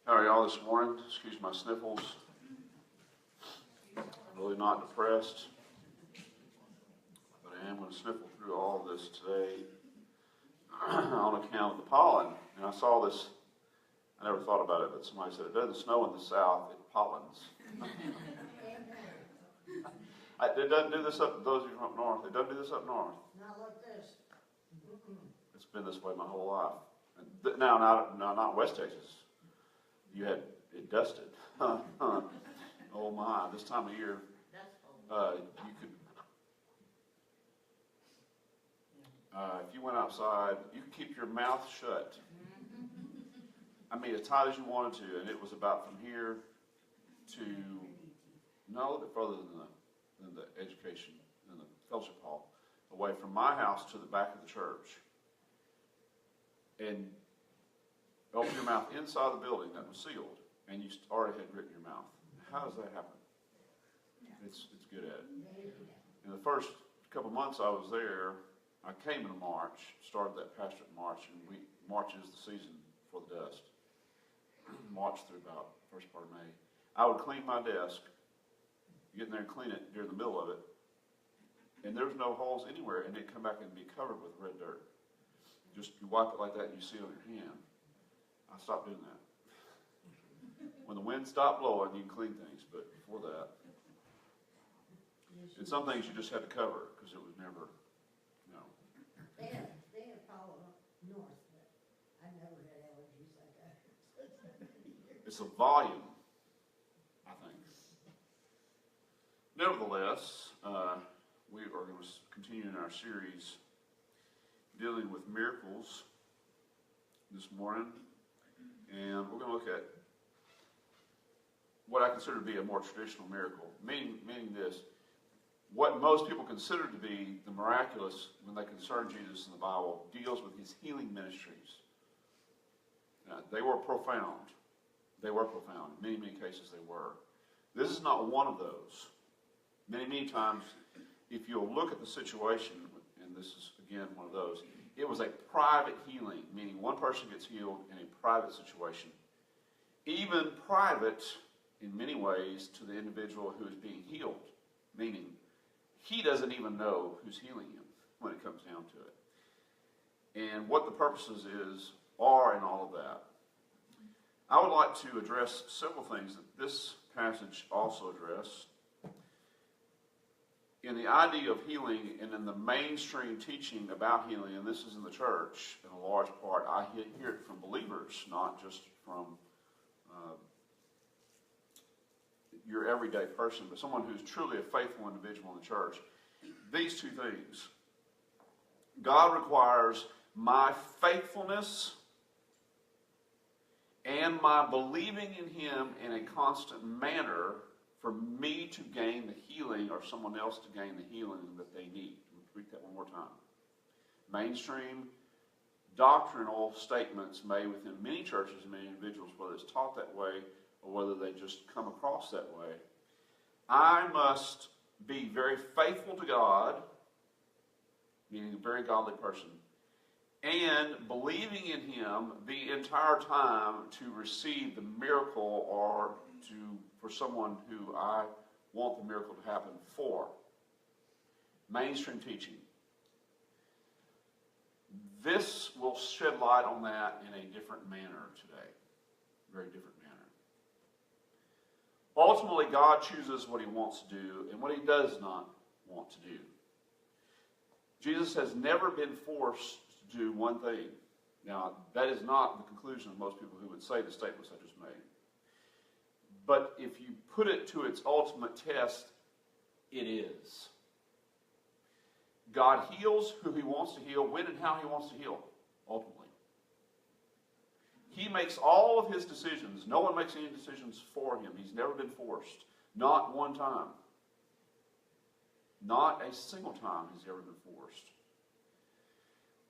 How are y'all this morning? Excuse my sniffles. I'm really not depressed, but I am going to sniffle through all of this today on account of the pollen. And I saw this, I never thought about it, but somebody said it doesn't snow in the south, it pollens. It doesn't do this up, those of you from up north, it doesn't do this up north. Not like this. It's been this way my whole life. Now, not in West Texas. It dusted. Oh my, this time of year, you could, if you went outside, you could keep your mouth shut. I mean, as tight as you wanted to, and it was about from here to, no, a little bit further than the education, than the fellowship hall, away from my house to the back of the church. And open your mouth inside the building that was sealed, and you already had grit in your mouth. How does that happen? It's good at it. In the first couple months I was there, I came in March, started that pastorate in March, and March is the season for the dust. March through about first part of May. I would clean my desk, get in there and clean it during the middle of it, and there was no holes anywhere, and it'd come back and be covered with red dirt. Just you wipe it like that and you see it on your hand. I stopped doing that. When the wind stopped blowing, you can clean things, but before that, and some things you just had to cover because it was never, They have pollen up north, but I never had allergies like that. it's a volume, I think. Nevertheless, we are going to continue in our series dealing with miracles this morning, and we're going to look at what I consider to be a more traditional miracle, meaning this. What most people consider to be the miraculous when they concern Jesus in the Bible deals with his healing ministries. They were profound. They were profound. In many, many cases they were. This is not one of those. Many, many times, if you'll look at the situation, and this is, again, one of those, it was a private healing, meaning one person gets healed in a private situation. Even private, in many ways, to the individual who is being healed, meaning he doesn't even know who's healing him when it comes down to it. And what the purposes are in all of that. I would like to address several things that this passage also addresses. In the idea of healing and in the mainstream teaching about healing, and this is in the church in a large part, I hear it from believers, not just from your everyday person, but someone who's truly a faithful individual in the church. These two things. God requires my faithfulness and my believing in him in a constant manner for me to gain the healing or someone else to gain the healing that they need. Read that one more time. Mainstream doctrinal statements made within many churches and many individuals, whether it's taught that way or whether they just come across that way. I must be very faithful to God, meaning a very godly person, and believing in him the entire time to receive the miracle or for someone who I want the miracle to happen for. Mainstream teaching. This will shed light on that in a different manner today. Very different manner. Ultimately, God chooses what he wants to do and what he does not want to do. Jesus has never been forced to do one thing. Now, that is not the conclusion of most people who would say the statements I just made. But if you put it to its ultimate test, it is. God heals who he wants to heal, when and how he wants to heal, ultimately. He makes all of his decisions. No one makes any decisions for him. He's never been forced. Not one time. Not a single time has he ever been forced.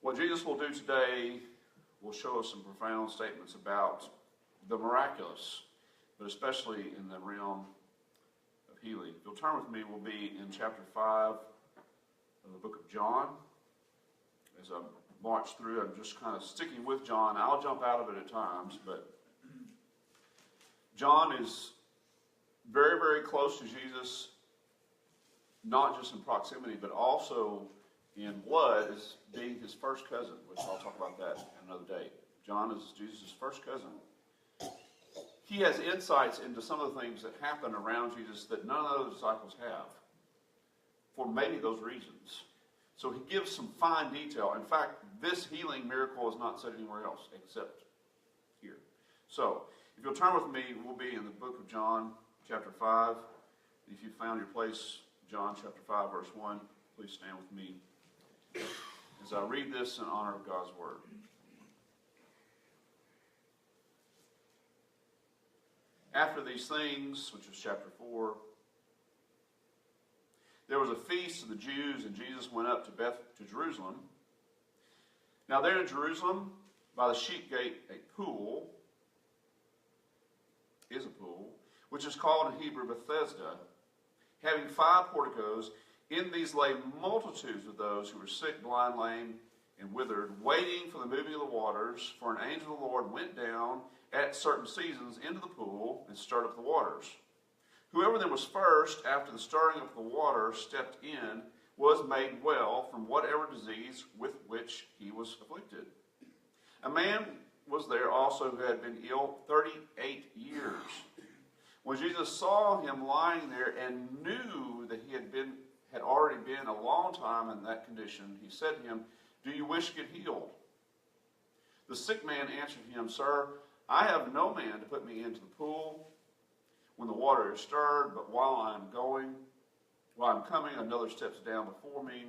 What Jesus will do today will show us some profound statements about the miraculous, but especially in the realm of healing. If you'll turn with me, we'll be in chapter 5 of the book of John. As I march through, I'm just kind of sticking with John. I'll jump out of it at times, but John is very, very close to Jesus, not just in proximity, but also in blood, as being his first cousin, which I'll talk about that another day. John is Jesus' first cousin. He has insights into some of the things that happen around Jesus that none of the other disciples have, for maybe those reasons. So he gives some fine detail. In fact, this healing miracle is not said anywhere else except here. So, if you'll turn with me, we'll be in the book of John, chapter 5. If you found your place, John chapter 5, verse 1, please stand with me as I read this in honor of God's word. After these things, which is chapter 4, there was a feast of the Jews, and Jesus went up to Jerusalem. Now there in Jerusalem, by the sheep gate, a pool, which is called in Hebrew Bethesda, having 5 porticos. In these lay multitudes of those who were sick, blind, lame, and withered, waiting for the moving of the waters. For an angel of the Lord went down at certain seasons into the pool and stirred up the waters. Whoever then was first, after the stirring up the water, stepped in, was made well from whatever disease with which he was afflicted. A man was there also who had been ill 38 years. When Jesus saw him lying there and knew that he had already been a long time in that condition, he said to him, "Do you wish to get healed?" The sick man answered him, "Sir, I have no man to put me into the pool when the water is stirred, but while I'm coming, another steps down before me."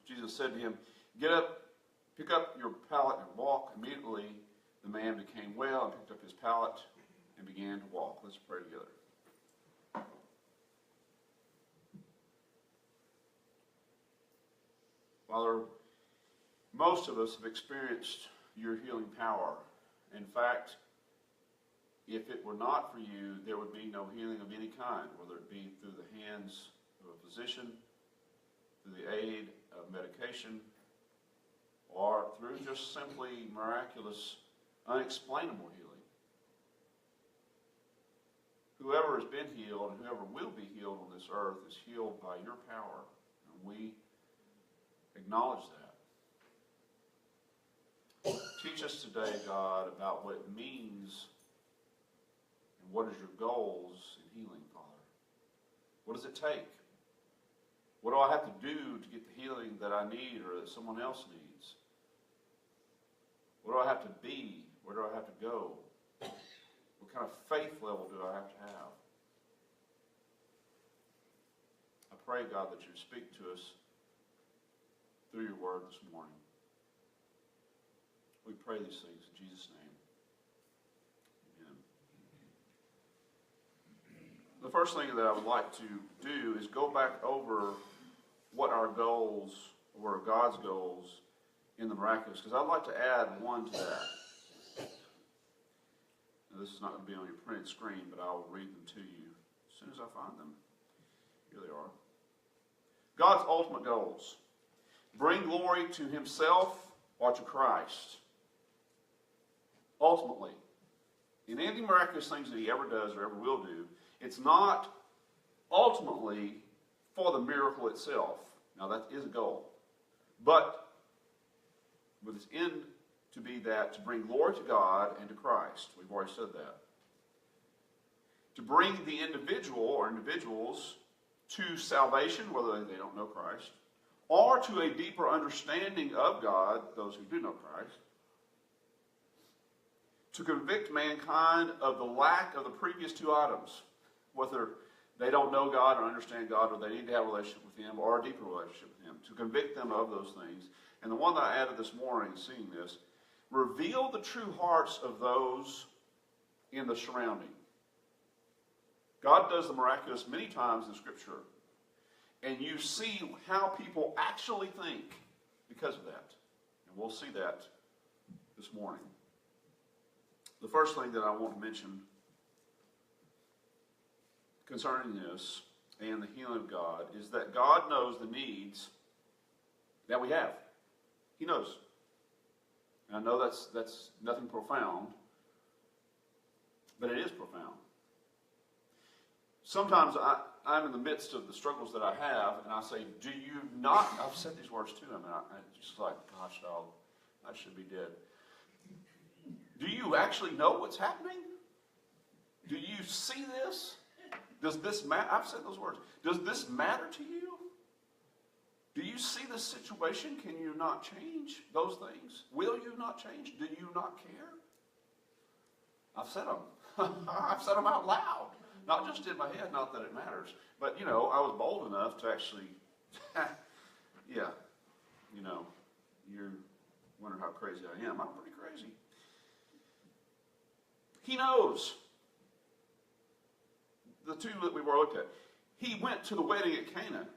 Jesus said to him, "Get up, pick up your pallet and walk." Immediately the man became well and picked up his pallet and began to walk. Let's pray together. Father, most of us have experienced your healing power. In fact, if it were not for you, there would be no healing of any kind, whether it be through the hands of a physician, through the aid of medication, or through just simply miraculous, unexplainable healing. Whoever has been healed and whoever will be healed on this earth is healed by your power, and we acknowledge that. Teach us today, God, about what it means and what is your goals in healing, Father. What does it take? What do I have to do to get the healing that I need or that someone else needs? What do I have to be? Where do I have to go? What kind of faith level do I have to have? I pray, God, that you speak to us through your word this morning. We pray these things in Jesus' name. Amen. The first thing that I would like to do is go back over what our goals were, God's goals in the miraculous, because I'd like to add one to that. Now, this is not going to be on your printed screen, but I will read them to you as soon as I find them. Here they are. God's ultimate goals. Bring glory to himself or to Christ. Ultimately, in any miraculous things that he ever does or ever will do, it's not ultimately for the miracle itself. Now, that is a goal. But with its end to be that, to bring glory to God and to Christ. We've already said that. To bring the individual or individuals to salvation, whether they don't know Christ, or to a deeper understanding of God, those who do know Christ. To convict mankind of the lack of the previous 2 items, whether they don't know God or understand God, or they need to have a relationship with him or a deeper relationship with him. To convict them of those things. And the one that I added this morning, seeing this, reveal the true hearts of those in the surrounding. God does the miraculous many times in Scripture. And you see how people actually think because of that. And we'll see that this morning. The first thing that I want to mention concerning this and the healing of God is that God knows the needs that we have. He knows. And I know that's nothing profound. But it is profound. Sometimes I'm in the midst of the struggles that I have, and I say, do you not, I've said these words to him, and I just like, gosh, dog, I should be dead. Do you actually know what's happening? Do you see this? Does this matter? I've said those words. Does this matter to you? Do you see this situation? Can you not change those things? Will you not change? Do you not care? I've said them. I've said them out loud. Not just in my head, not that it matters. But, I was bold enough to actually, yeah, you're wondering how crazy I am. I'm pretty crazy. He knows. The two that we were looked at. He went to the wedding at Cana,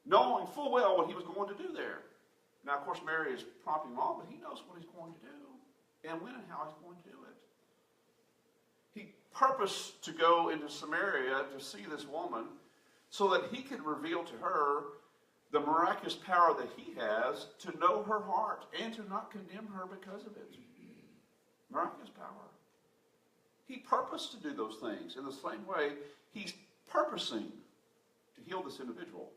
knowing full well what he was going to do there. Now, of course, Mary is prompting him on, but he knows what he's going to do and when and how he's going to do it. He purposed to go into Samaria to see this woman so that he could reveal to her the miraculous power that he has to know her heart and to not condemn her because of it. Miraculous power. He purposed to do those things. In the same way, he's purposing to heal this individual.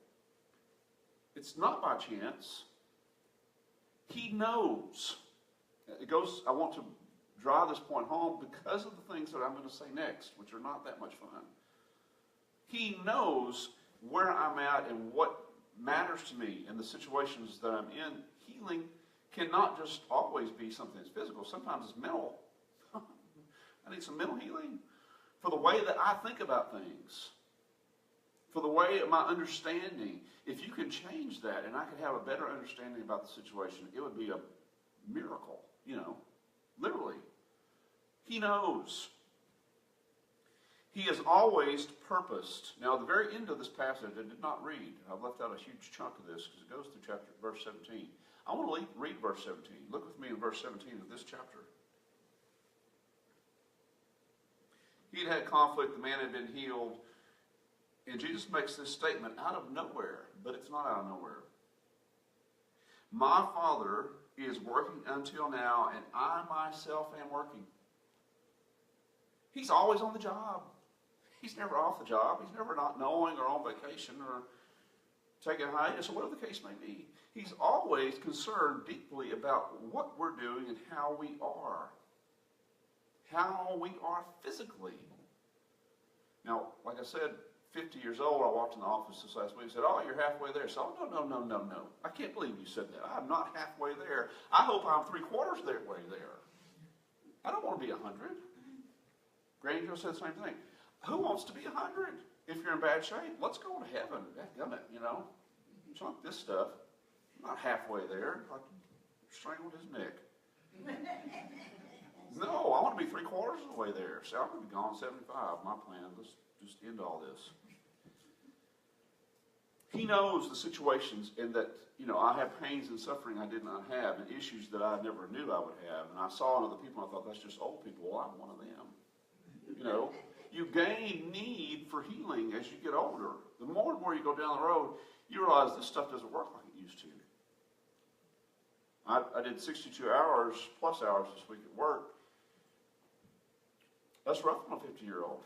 It's not by chance. He knows. I want to drive this point home because of the things that I'm going to say next, which are not that much fun. He knows where I'm at and what matters to me and the situations that I'm in. Healing cannot just always be something that's physical. Sometimes it's mental. I need some mental healing for the way that I think about things, for the way of my understanding. If you can change that and I could have a better understanding about the situation, it would be a miracle, literally. He knows. He has always purposed. Now, at the very end of this passage, I did not read. I've left out a huge chunk of this because it goes through verse 17. I want to read verse 17. Look with me in verse 17 of this chapter. He had had conflict, the man had been healed, and Jesus makes this statement out of nowhere, but it's not out of nowhere. My Father is working until now, and I myself am working. He's always on the job. He's never off the job. He's never not knowing or on vacation or taking a hiatus or whatever the case may be. He's always concerned deeply about what we're doing and how we are. How we are physically. Now, like I said, 50 years old, I walked in the office this last week and said, oh, you're halfway there. So, no. I can't believe you said that. I'm not halfway there. I hope I'm 3/4 that way there. I don't want to be 100. Granny Joe said the same thing. Who wants to be 100? If you're in bad shape, let's go to heaven. Dadgummit, chunk this stuff. I'm not halfway there. I strangled his neck. No, I want to be 3/4 of the way there. So I'm going to be gone 75. My plan. Let's just end all this. He knows the situations and that, I have pains and suffering I did not have and issues that I never knew I would have. And I saw in other people and I thought, that's just old people. Well, I'm one of them. You gain need for healing as you get older. The more and more you go down the road, you realize this stuff doesn't work like it used to. I did 62 hours plus hours this week at work. That's rough on a 50-year-old.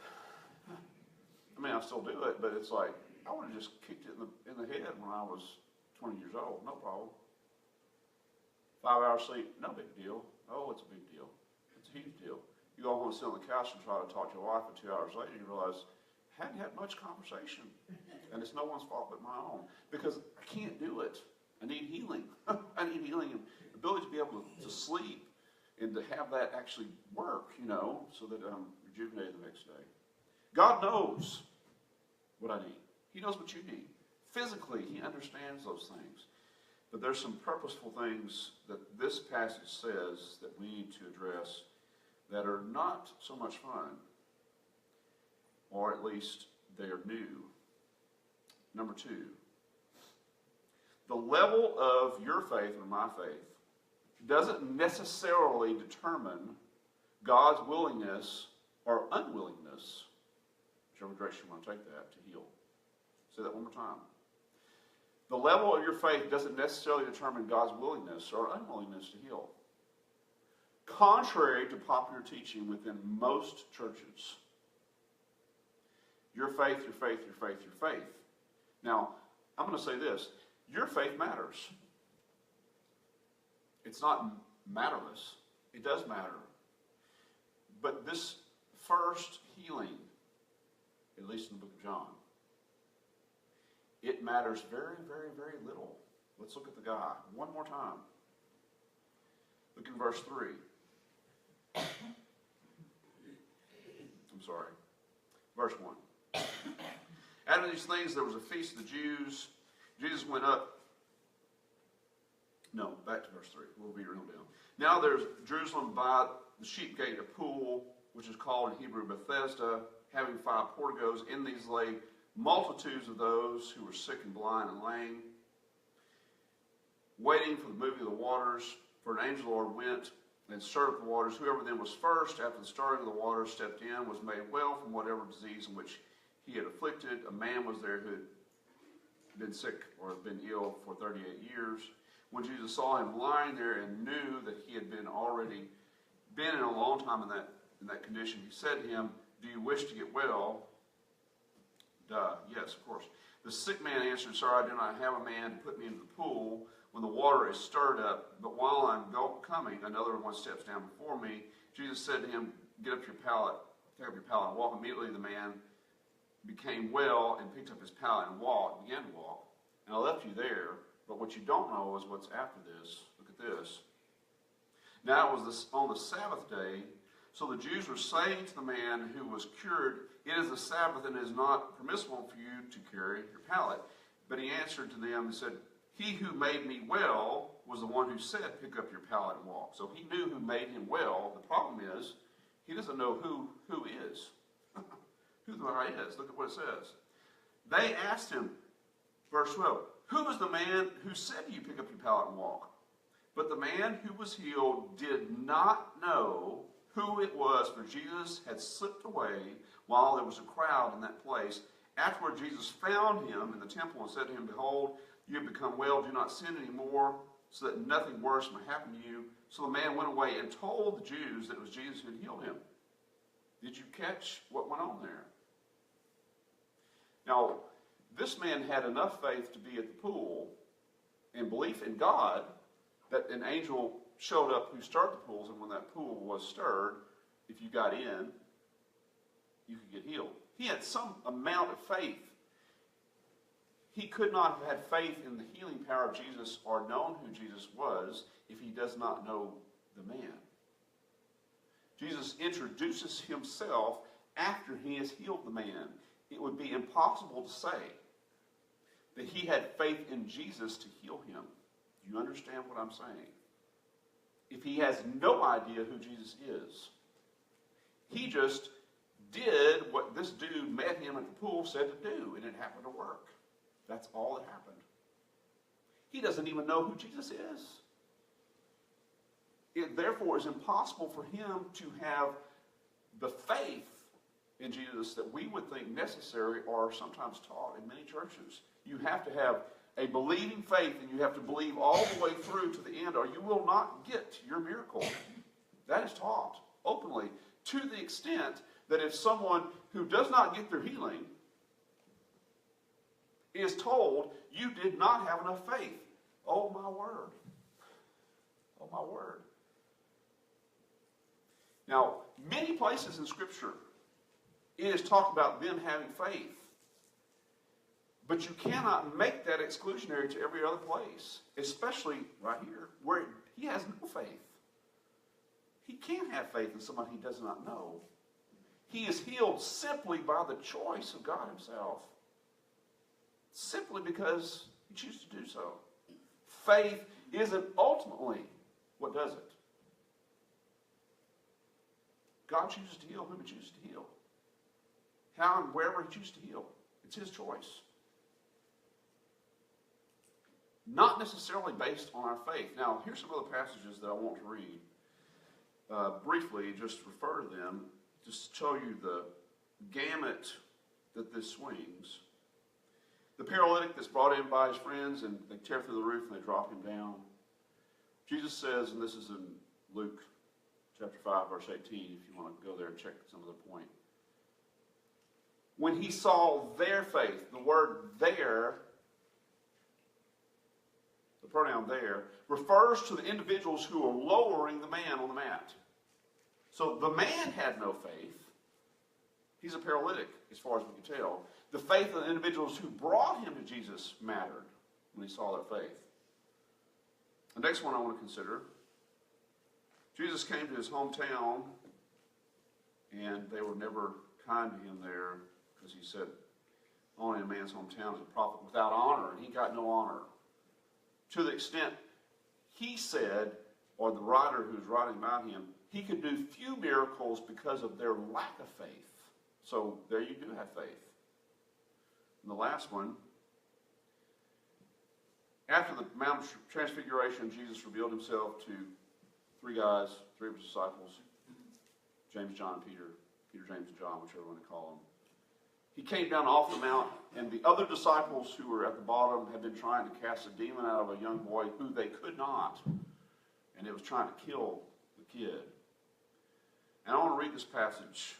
I mean, I still do it, but it's like, I would have just kicked it in the head when I was 20 years old. No problem. 5 hours sleep, no big deal. Oh, it's a big deal. It's a huge deal. You go home and sit on the couch and try to talk to your wife, and 2 hours later you realize, I hadn't had much conversation. And it's no one's fault but my own. Because I can't do it. I need healing. I need healing and the ability to be able to sleep and to have that actually work, so that I'm rejuvenated the next day. God knows what I need. He knows what you need. Physically, He understands those things. But there's some purposeful things that this passage says that we need to address that are not so much fun, or at least they are new. Number 2, the level of your faith or my faith doesn't necessarily determine God's willingness or unwillingness, whichever direction you want to take that, to heal. Say that one more time. The level of your faith doesn't necessarily determine God's willingness or unwillingness to heal. Contrary to popular teaching within most churches, your faith, your faith, your faith, your faith. Now, I'm going to say this. Your faith matters. It's not matterless. It does matter. But this first healing, at least in the book of John, it matters very, very, very little. Let's look at the guy one more time. Look in verse 3. I'm sorry. Verse 1. After these things, there was a feast of the Jews. Jesus went up. No, back to verse 3. We'll be real down. Now there's Jerusalem by the sheep gate, a pool, which is called in Hebrew Bethesda, having 5 porticos. In these lay multitudes of those who were sick and blind and lame, waiting for the moving of the waters. For an angel of the Lord went and stirred up the waters. Whoever then was first, after the starting of the waters, stepped in, was made well from whatever disease in which he had afflicted. A man was there who had been sick or had been ill for 38 years. When Jesus saw him lying there and knew that he had already been in a long time in that condition, he said to him, "Do you wish to get well?" Yes, of course. The sick man answered, "Sir, I do not have a man to put me into the pool when the water is stirred up, but while I'm coming, another one steps down before me." Jesus said to him, "Get up your pallet, take up your pallet and walk." Immediately the man became well and picked up his pallet and began to walk. And I left you there, but what you don't know is what's after this. Look at this. Now it was on the Sabbath day, so the Jews were saying to the man who was cured, "It is the Sabbath and it is not permissible for you to carry your pallet." But he answered to them and said, "He who made me well was the one who said, 'Pick up your pallet and walk.'" So he knew who made him well. The problem is, he doesn't know who is. Who the guy is. Look at what it says. They asked him, verse 12, "Who was the man who said to you, 'Pick up your pallet and walk'?" But the man who was healed did not know who it was, for Jesus had slipped away while there was a crowd in that place. Afterward, Jesus found him in the temple and said to him, "Behold, you have become well. Do not sin anymore, so that nothing worse may happen to you." So the man went away and told the Jews that it was Jesus who had healed him. Did you catch what went on there? Now, this man had enough faith to be at the pool and belief in God that an angel showed up who stirred the pools, and when that pool was stirred, if you got in, you could get healed. He had some amount of faith. He could not have had faith in the healing power of Jesus or known who Jesus was if he does not know the man. Jesus introduces himself after he has healed the man. It would be impossible to say that he had faith in Jesus to heal him. Do you understand what I'm saying? If he has no idea who Jesus is, he just did what this dude met him at the pool said to do, and it happened to work. That's all that happened. He doesn't even know who Jesus is. It therefore is impossible for him to have the faith in Jesus that we would think necessary or sometimes taught in many churches. You have to have a believing faith, and you have to believe all the way through to the end, or you will not get your miracle. That is taught openly, to the extent that if someone who does not get their healing is told, "You did not have enough faith." Oh my word. Oh my word. Now, many places in Scripture, it is talked about them having faith. But you cannot make that exclusionary to every other place, especially right here, where he has no faith. He can't have faith in somebody he does not know. He is healed simply by the choice of God himself. Simply because he chooses to do so. Faith isn't ultimately what does it. God chooses to heal whom he chooses to heal. How and wherever he chooses to heal. It's his choice. Not necessarily based on our faith. Now, here's some other passages that I want to read. Briefly, just refer to them. Just show you the gamut that this swings. The paralytic that's brought in by his friends, and they tear through the roof and they drop him down. Jesus says, and this is in Luke chapter 5, verse 18, if you want to go there and check some of the point. When he saw their faith, the word there, the pronoun there, refers to the individuals who are lowering the man on the mat. So the man had no faith. He's a paralytic, as far as we can tell. The faith of the individuals who brought him to Jesus mattered when he saw their faith. The next one I want to consider, Jesus came to his hometown, and they were never kind to him there, because he said, only a man's hometown is a prophet without honor, and he got no honor. To the extent he said, or the writer who's writing about him, he could do few miracles because of their lack of faith. So there you do have faith. And the last one, after the Mount of Transfiguration, Jesus revealed himself to three guys, three of his disciples, James, John, and Peter, James, and John, whichever one to call them. He came down off the mount, and the other disciples who were at the bottom had been trying to cast a demon out of a young boy who they could not. And it was trying to kill the kid. And I want to read this passage,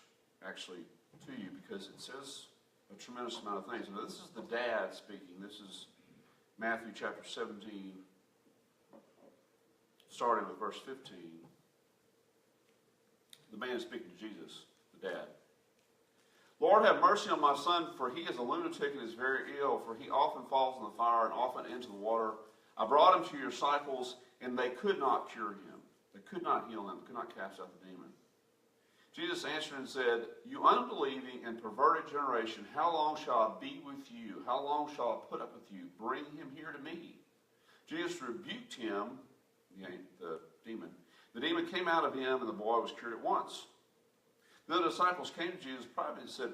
actually, to you, because it says a tremendous amount of things. Now, this is the dad speaking. This is Matthew chapter 17, starting with verse 15. The man is speaking to Jesus, the dad. Lord, have mercy on my son, for he is a lunatic and is very ill, for he often falls in the fire and often into the water. I brought him to your disciples, and they could not cure him. They could not heal him, could not cast out the demon. Jesus answered and said, you unbelieving and perverted generation, how long shall I be with you? How long shall I put up with you? Bring him here to me. Jesus rebuked him, the demon. The demon came out of him, and the boy was cured at once. Then the disciples came to Jesus privately and said,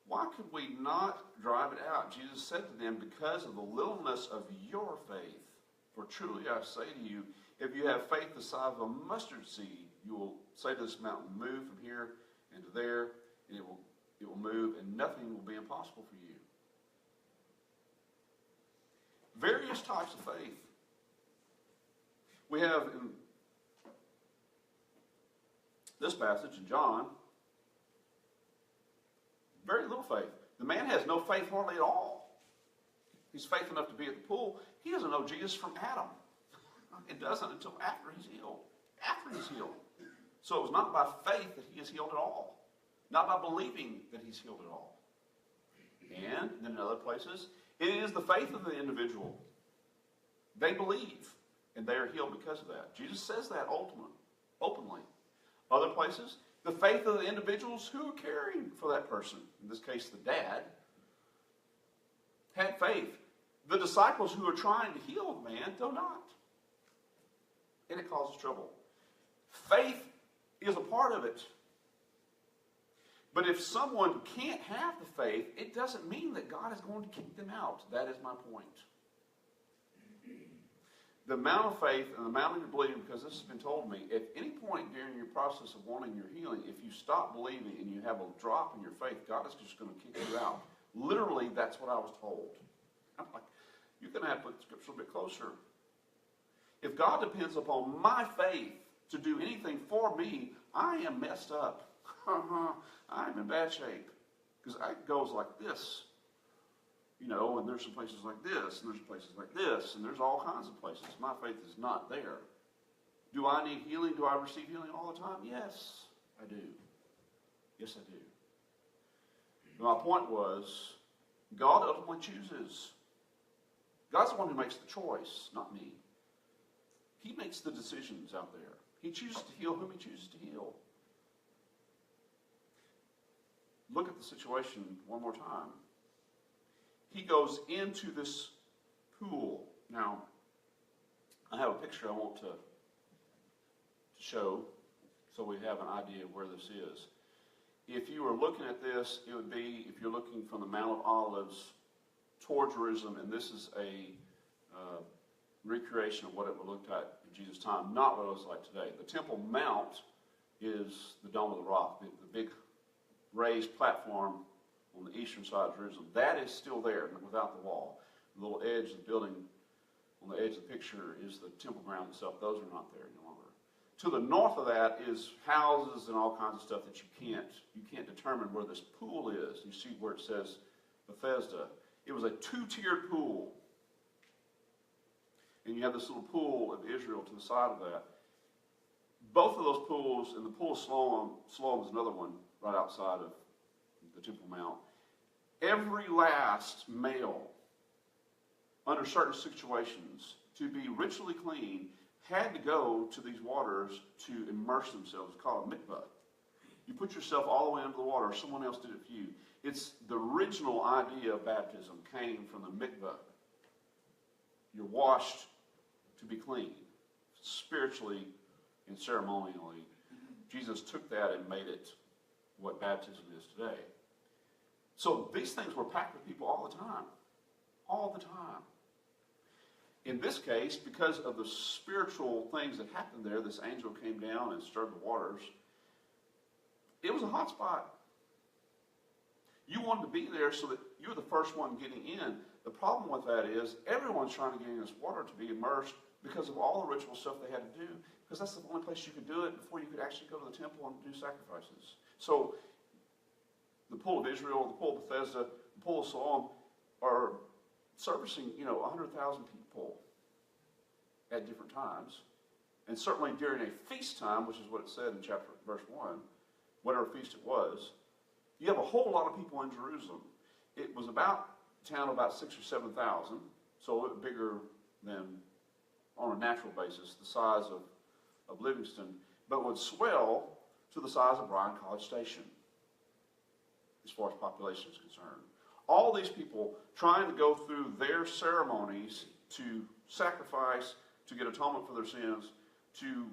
why could we not drive it out? Jesus said to them, because of the littleness of your faith. For truly I say to you, if you have faith the size of a mustard seed, you will say to this mountain, move from here and to there, and it will move, and nothing will be impossible for you. Various types of faith. We have in this passage in John, very little faith. The man has no faith hardly at all. He's faith enough to be at the pool. He doesn't know Jesus from Adam. It doesn't until after he's healed. After he's healed. So it was not by faith that he is healed at all. Not by believing that he's healed at all. And then in other places, it is the faith of the individual. They believe, and they are healed because of that. Jesus says that openly. Other places, the faith of the individuals who are caring for that person, in this case the dad, had faith. The disciples who are trying to heal the man do not. And it causes trouble. Faith is a part of it. But if someone can't have the faith, it doesn't mean that God is going to kick them out. That is my point. The amount of faith and the amount of your believing, because this has been told to me, at any point during your process of wanting your healing, if you stop believing and you have a drop in your faith, God is just going to kick you out. Literally, that's what I was told. I'm like, you're going to have to put the scripture a bit closer. If God depends upon my faith to do anything for me, I am messed up. I'm in bad shape. Because it goes like this. You know, and there's some places like this, and there's places like this, and there's all kinds of places. My faith is not there. Do I need healing? Do I receive healing all the time? Yes, I do. Yes, I do. But my point was, God ultimately chooses. God's the one who makes the choice, not me. He makes the decisions out there. He chooses to heal whom he chooses to heal. Look at the situation one more time. He goes into this pool. Now, I have a picture I want to show so we have an idea of where this is. If you were looking at this, it would be, if you're looking from the Mount of Olives toward Jerusalem, and this is a recreation of what it would look like in Jesus' time, not what it looks like today. The Temple Mount is the Dome of the Rock, the big raised platform on the eastern side of Jerusalem. That is still there, without the wall. The little edge of the building, on the edge of the picture, is the temple ground itself. Those are not there any longer. To the north of that is houses and all kinds of stuff that you can't determine where this pool is. You see where it says Bethesda. It was a two-tiered pool. And you have this little pool of Israel to the side of that. Both of those pools, and the pool of Siloam is another one right outside of the Temple Mount. Every last male, under certain situations, to be ritually clean, had to go to these waters to immerse themselves. It's called a mikvah. You put yourself all the way into the water, or someone else did it for you. It's the original idea of baptism came from the mikvah. You're washed to be clean, spiritually and ceremonially. Jesus took that and made it what baptism is today. So these things were packed with people all the time. All the time. In this case, because of the spiritual things that happened there, this angel came down and stirred the waters. It was a hot spot. You wanted to be there so that you were the first one getting in. The problem with that is everyone's trying to get in this water to be immersed because of all the ritual stuff they had to do, because that's the only place you could do it before you could actually go to the temple and do sacrifices. So the pool of Israel, the pool of Bethesda, the pool of Siloam are servicing, 100,000 people at different times. And certainly during a feast time, which is what it said in verse 1, whatever feast it was, you have a whole lot of people in Jerusalem. It was about a town of about 6,000 or 7,000, so a little bit bigger than, on a natural basis, the size of Livingston, but would swell to the size of Bryan College Station, as far as population is concerned. All these people trying to go through their ceremonies to sacrifice, to get atonement for their sins, to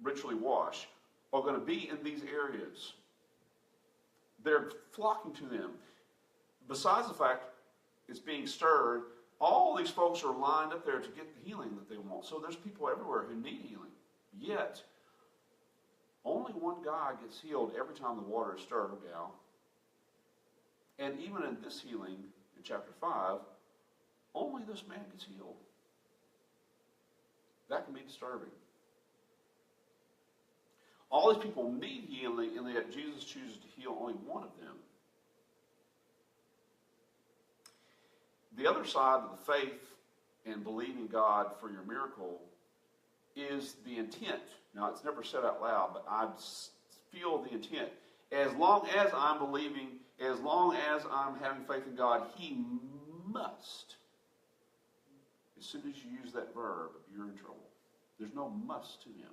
ritually wash, are going to be in these areas. They're flocking to them. Besides the fact it's being stirred, all these folks are lined up there to get the healing that they want. So there's people everywhere who need healing. Yet, only one guy gets healed every time the water is stirred, or gal. And even in this healing, in chapter 5, only this man gets healed. That can be disturbing. All these people need healing, and yet Jesus chooses to heal only one of them. The other side of the faith and believing God for your miracle is the intent. Now, it's never said out loud, but I feel the intent. As long as I'm believing, as long as I'm having faith in God, He must. As soon as you use that verb, you're in trouble. There's no must to Him.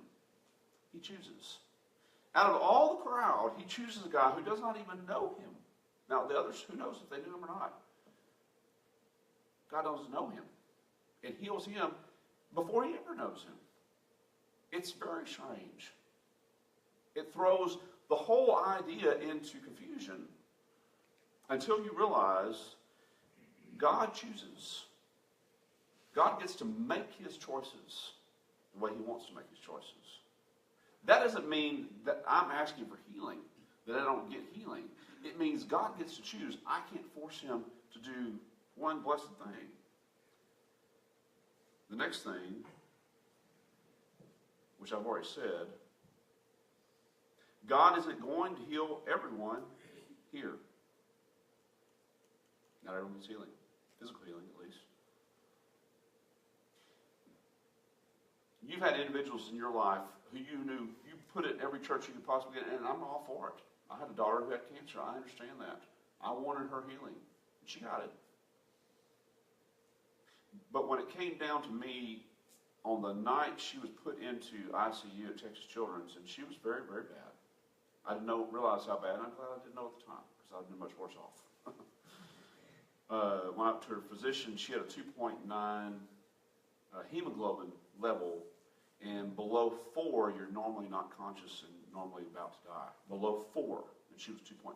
He chooses. Out of all the crowd, He chooses a guy who does not even know Him. Now, the others, who knows if they knew Him or not? God doesn't know him. And heals him before he ever knows him. It's very strange. It throws the whole idea into confusion until you realize God chooses. God gets to make his choices the way he wants to make his choices. That doesn't mean that I'm asking for healing, that I don't get healing. It means God gets to choose. I can't force him to do one blessed thing. The next thing, which I've already said, God isn't going to heal everyone here. Not everyone gets healing. Physical healing, at least. You've had individuals in your life who you knew, you put it in every church you could possibly get, and I'm all for it. I had a daughter who had cancer. I understand that. I wanted her healing. And she got it. But when it came down to me, on the night she was put into ICU at Texas Children's, and she was very, very bad. I didn't realize how bad, and I'm glad I didn't know at the time, because I would have been much worse off. Went up to her physician. She had a 2.9 hemoglobin level, and below 4, you're normally not conscious and normally about to die. Below 4, and she was 2.9.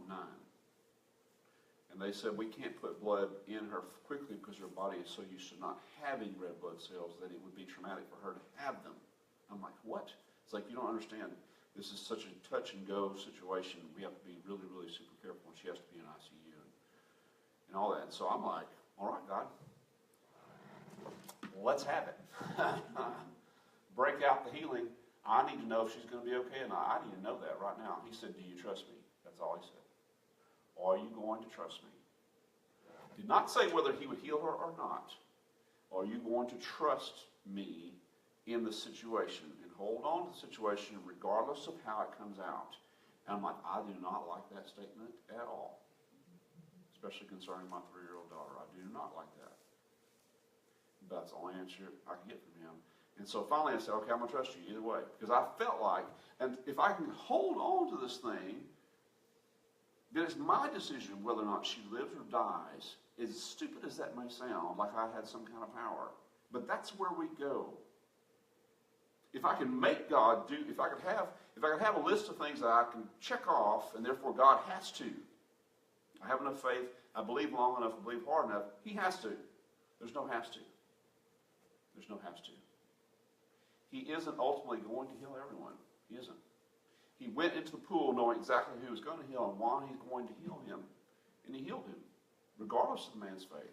And they said, we can't put blood in her quickly because her body is so used to not having red blood cells that it would be traumatic for her to have them. I'm like, what? It's like, you don't understand. This is such a touch-and-go situation. We have to be really, really super careful, and she has to be in ICU and all that. And so I'm like, all right, God, let's have it. Break out the healing. I need to know if she's going to be okay or not. I need to know that right now. He said, do you trust me? That's all he said. Are you going to trust me? Did not say whether he would heal her or not. Are you going to trust me in the situation and hold on to the situation regardless of how it comes out? And I'm like, I do not like that statement at all, especially concerning my 3-year-old daughter. I do not like that. But that's the only answer I can get from him. And so finally I said, okay, I'm going to trust you either way. Because I felt like, and if I can hold on to this thing, then it's my decision whether or not she lives or dies. As stupid as that may sound, like I had some kind of power. But that's where we go. If I can make God do, if I could have a list of things that I can check off, and therefore God has to. I have enough faith, I believe long enough, I believe hard enough, he has to. There's no has to. There's no has to. He isn't ultimately going to heal everyone. He isn't. He went into the pool knowing exactly who he was going to heal and why he's going to heal him. And he healed him, regardless of the man's faith.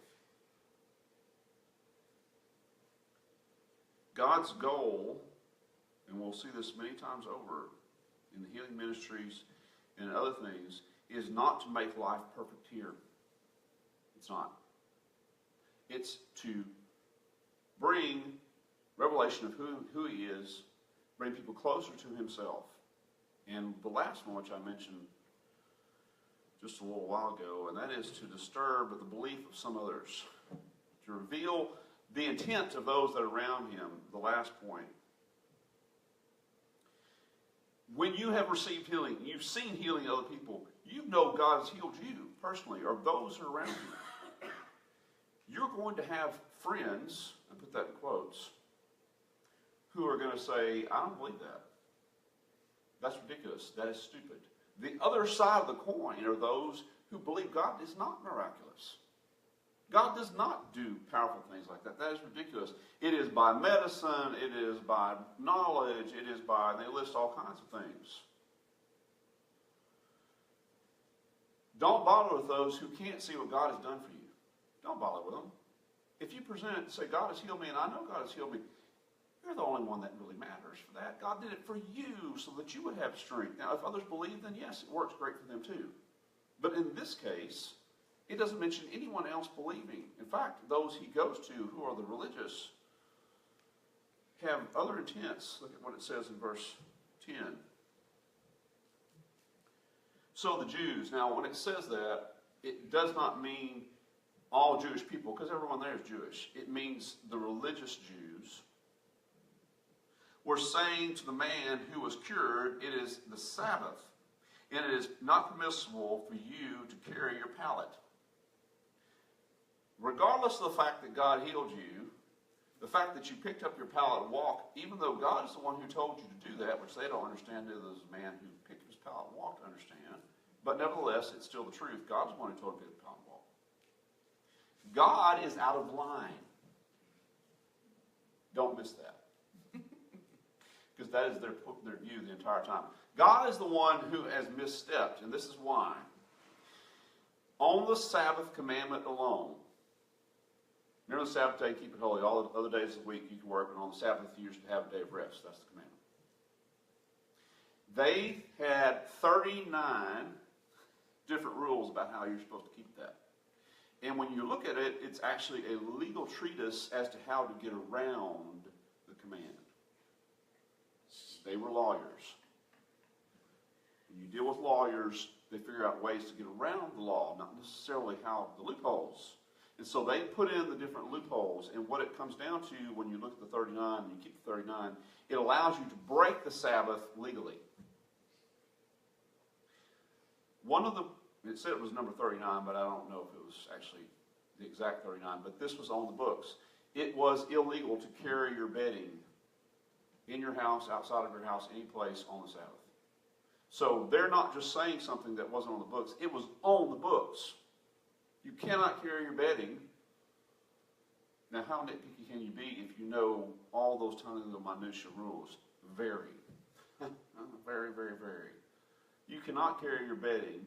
God's goal, and we'll see this many times over in the healing ministries and other things, is not to make life perfect here. It's not. It's to bring revelation of who he is, bring people closer to himself. And the last one, which I mentioned just a little while ago, and that is to disturb the belief of some others, to reveal the intent of those that are around him, the last point. When you have received healing, you've seen healing in other people, you know God has healed you personally, or those who are around you. You're going to have friends, I put that in quotes, who are going to say, I don't believe that. That's ridiculous. That is stupid. The other side of the coin are those who believe God is not miraculous. God does not do powerful things like that. That is ridiculous. It is by medicine, it is by knowledge, it is by, they list all kinds of things. Don't bother with those who can't see what God has done for you. Don't bother with them. If you present it and say, God has healed me, and I know God has healed me, you're the only one that really matters for that. God did it for you so that you would have strength. Now, if others believe, then yes, it works great for them too. But in this case, it doesn't mention anyone else believing. In fact, those he goes to, who are the religious, have other intents. Look at what it says in verse 10. So the Jews. Now, when it says that, it does not mean all Jewish people, because everyone there is Jewish. It means the religious Jews were saying to the man who was cured, it is the Sabbath, and it is not permissible for you to carry your pallet. Regardless of the fact that God healed you, the fact that you picked up your pallet and walked, even though God is the one who told you to do that, which they don't understand, neither does the man who picked up his pallet and walked understand, but nevertheless, it's still the truth. God's the one who told you to pick up the pallet and walk. God is out of line. Don't miss that. Because that is their view the entire time. God is the one who has misstepped, and this is why. On the Sabbath commandment alone, remember the Sabbath day, keep it holy. All the other days of the week you can work, and on the Sabbath you should have a day of rest. That's the commandment. They had 39 different rules about how you're supposed to keep that. And when you look at it, it's actually a legal treatise as to how to get around the command. They were lawyers. When you deal with lawyers, they figure out ways to get around the law, not necessarily how the loopholes. And so they put in the different loopholes. And what it comes down to when you look at the 39 and you keep the 39, it allows you to break the Sabbath legally. It said it was number 39, but I don't know if it was actually the exact 39, but this was on the books. It was illegal to carry your bedding in your house, outside of your house, any place on the Sabbath. So they're not just saying something that wasn't on the books. It was on the books. You cannot carry your bedding. Now, how nitpicky can you be if you know all those tiny little minutia rules? Very. Very, very, very. You cannot carry your bedding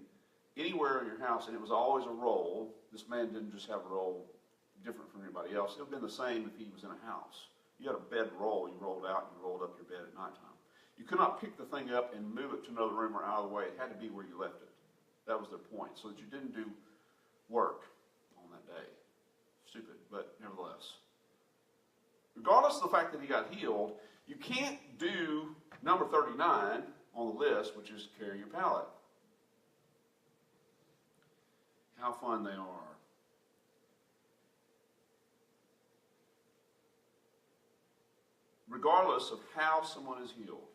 anywhere in your house, and it was always a roll. This man didn't just have a roll different from anybody else. It would have been the same if he was in a house. You had a bed roll, you rolled out, and you rolled up your bed at nighttime. You could not pick the thing up and move it to another room or out of the way. It had to be where you left it. That was their point, so that you didn't do work on that day. Stupid, but nevertheless. Regardless of the fact that he got healed, you can't do number 39 on the list, which is carry your pallet. How fun they are. Regardless of how someone is healed,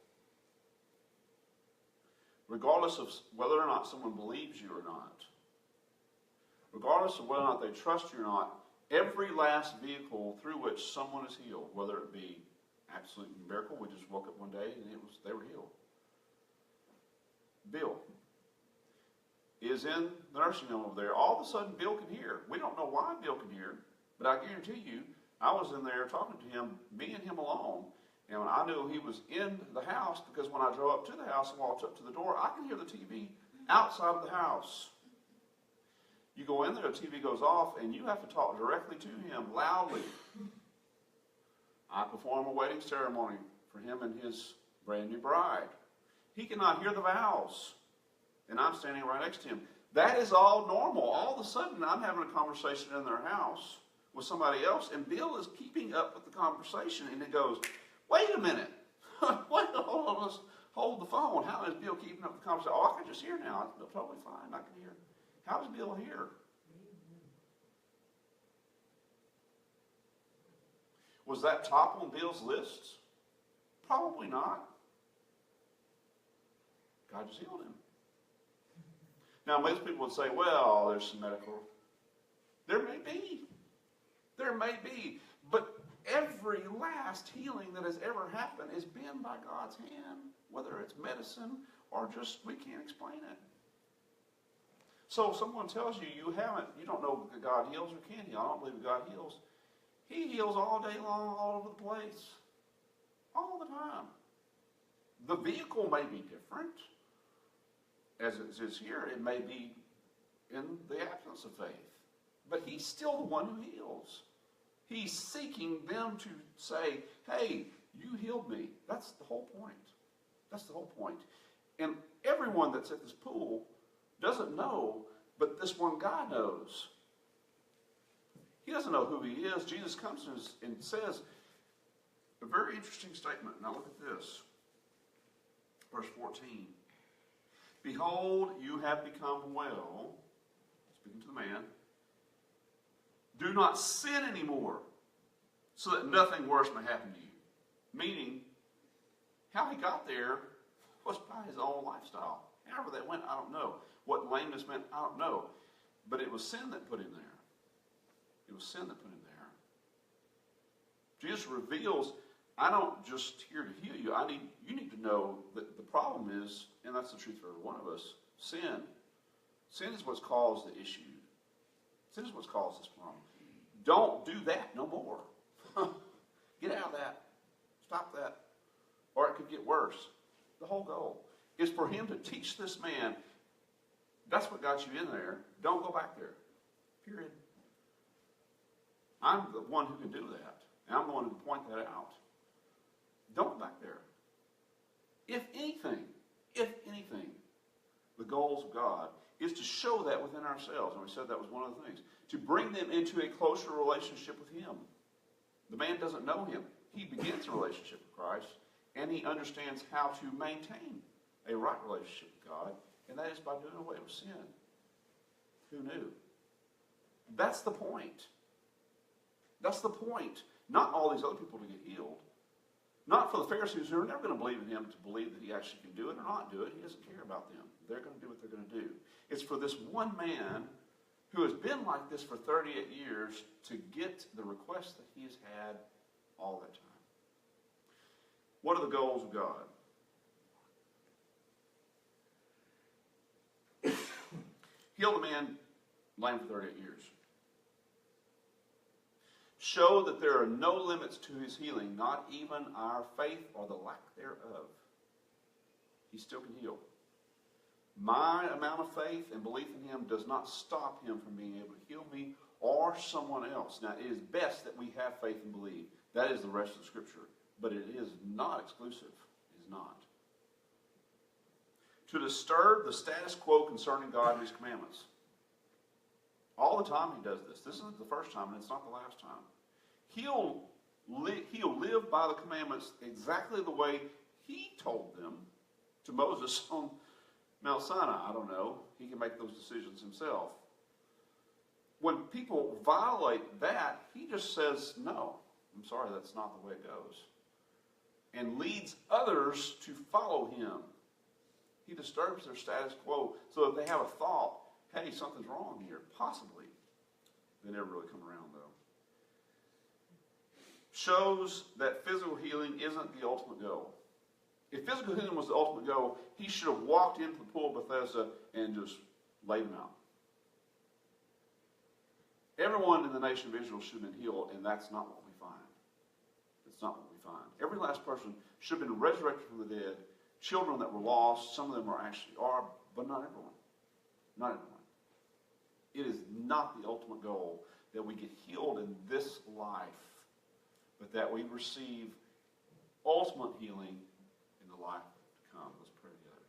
regardless of whether or not someone believes you or not, regardless of whether or not they trust you or not, every last vehicle through which someone is healed, whether it be absolute miracle, we just woke up one day and they were healed. Bill is in the nursing home over there. All of a sudden, Bill can hear. We don't know why Bill can hear, but I guarantee you, I was in there talking to him, me and him alone, and I knew he was in the house because when I drove up to the house and walked up to the door, I can hear the TV outside of the house. You go in there, the TV goes off, and you have to talk directly to him loudly. I perform a wedding ceremony for him and his brand new bride. He cannot hear the vows, and I'm standing right next to him. That is all normal. All of a sudden, I'm having a conversation in their house with somebody else, and Bill is keeping up with the conversation, and it goes, wait a minute. Wait, hold on, let's hold the phone. How is Bill keeping up with the conversation? Oh, I can just hear now. It's totally fine. I can hear. How does Bill hear? Was that top on Bill's list? Probably not. God just healed him. Now, most people would say, well, there's some medical. There may be. There may be. But every last healing that has ever happened has been by God's hand, whether it's medicine or just we can't explain it. So if someone tells you you don't know that God heals or can heal, I don't believe that God heals. He heals all day long, all over the place. All the time. The vehicle may be different. As it is here, it may be in the absence of faith. But he's still the one who heals. He's seeking them to say, hey, you healed me. That's the whole point. That's the whole point. And everyone that's at this pool doesn't know, but this one guy knows. He doesn't know who he is. Jesus comes to us and says a very interesting statement. Now look at this. Verse 14. Behold, you have become well, speaking to the man. Do not sin anymore, so that nothing worse may happen to you. Meaning, how he got there was by his own lifestyle. However that went, I don't know. What lameness meant, I don't know. But it was sin that put him there. It was sin that put him there. Jesus reveals, I don't just here to heal you. You need to know that the problem is, and that's the truth for every one of us, sin. Sin is what's caused the issue. Sin is what's caused this problem. Don't do that no more. Get out of that. Stop that. Or it could get worse. The whole goal is for him to teach this man, that's what got you in there. Don't go back there. Period. I'm the one who can do that. And I'm the one who can point that out. Don't go back there. If anything, the goals of God is to show that within ourselves. And we said that was one of the things. To bring them into a closer relationship with him. The man doesn't know him. He begins a relationship with Christ. And he understands how to maintain a right relationship with God. And that is by doing away with sin. Who knew? That's the point. That's the point. Not all these other people to get healed. Not for the Pharisees who are never going to believe in him to believe that he actually can do it or not do it. He doesn't care about them. They're going to do what they're going to do. It's for this one man who has been like this for 38 years to get the request that he has had all that time. What are the goals of God? Heal the man lame for 38 years. Show that there are no limits to his healing, not even our faith or the lack thereof. He still can heal. My amount of faith and belief in him does not stop him from being able to heal me or someone else. Now, it is best that we have faith and believe. That is the rest of the Scripture. But it is not exclusive. It is not. to disturb the status quo concerning God and His commandments. All the time he does this. This isn't the first time, and it's not the last time. He'll live by the commandments exactly the way he told them to Moses on Mount Sinai. I don't know. He can make those decisions himself. When people violate that, he just says, no, I'm sorry, that's not the way it goes. And leads others to follow him. He disturbs their status quo so that they have a thought, hey, something's wrong here, possibly. They never really come around, though. Shows that physical healing isn't the ultimate goal. If physical healing was the ultimate goal, he should have walked into the pool of Bethesda and just laid them out. Everyone in the nation of Israel should have been healed, and that's not what we find. That's not what we find. Every last person should have been resurrected from the dead. Children that were lost, some of them actually are, but not everyone. Not everyone. It is not the ultimate goal that we get healed in this life, but that we receive ultimate healing in the life to come. Let's pray together.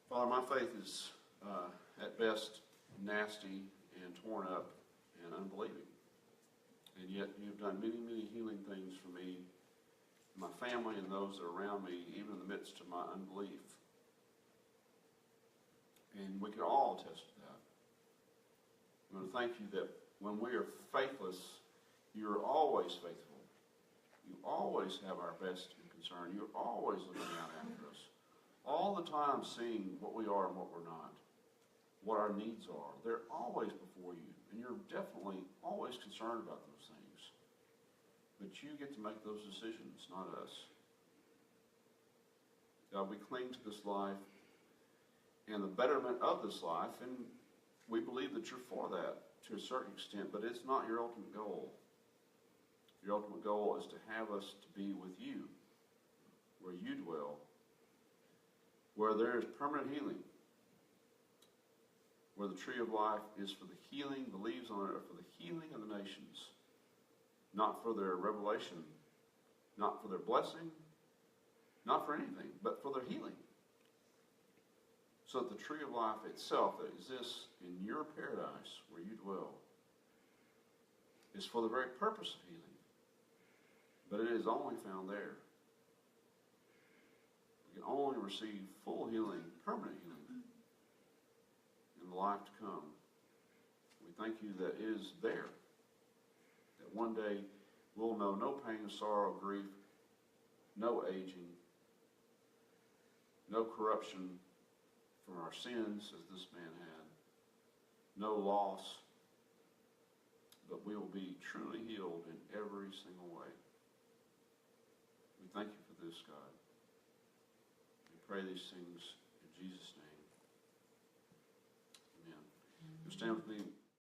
Father, my faith is at best nasty and torn up and unbelieving. And yet you have done many, many healing things for me, my family, and those that are around me, even in the midst of my unbelief. And we can all attest to that. I want to thank you that when we are faithless, you are always faithful. You always have our best in concern. You're always looking out after us. All the time seeing what we are and what we're not. What our needs are. They're always before you. And you're definitely always concerned about those things. But you get to make those decisions, not us. God, we cling to this life and the betterment of this life, and we believe that you're for that to a certain extent, but it's not your ultimate goal. Your ultimate goal is to have us to be with you, where you dwell, where there is permanent healing, where the tree of life is for the healing, the leaves on it are for the healing of the nations, not for their revelation, not for their blessing, not for anything, but for their healing. So that the tree of life itself that exists in your paradise where you dwell is for the very purpose of healing. But it is only found there. We can only receive full healing, permanent healing, in the life to come. We thank you that it is there. That one day we'll know no pain, sorrow, grief, no aging, no corruption from our sins as this man had, no loss, but we will be truly healed in every single way. We thank you for this, God. We pray these things in Jesus' name. Amen. You stand with me.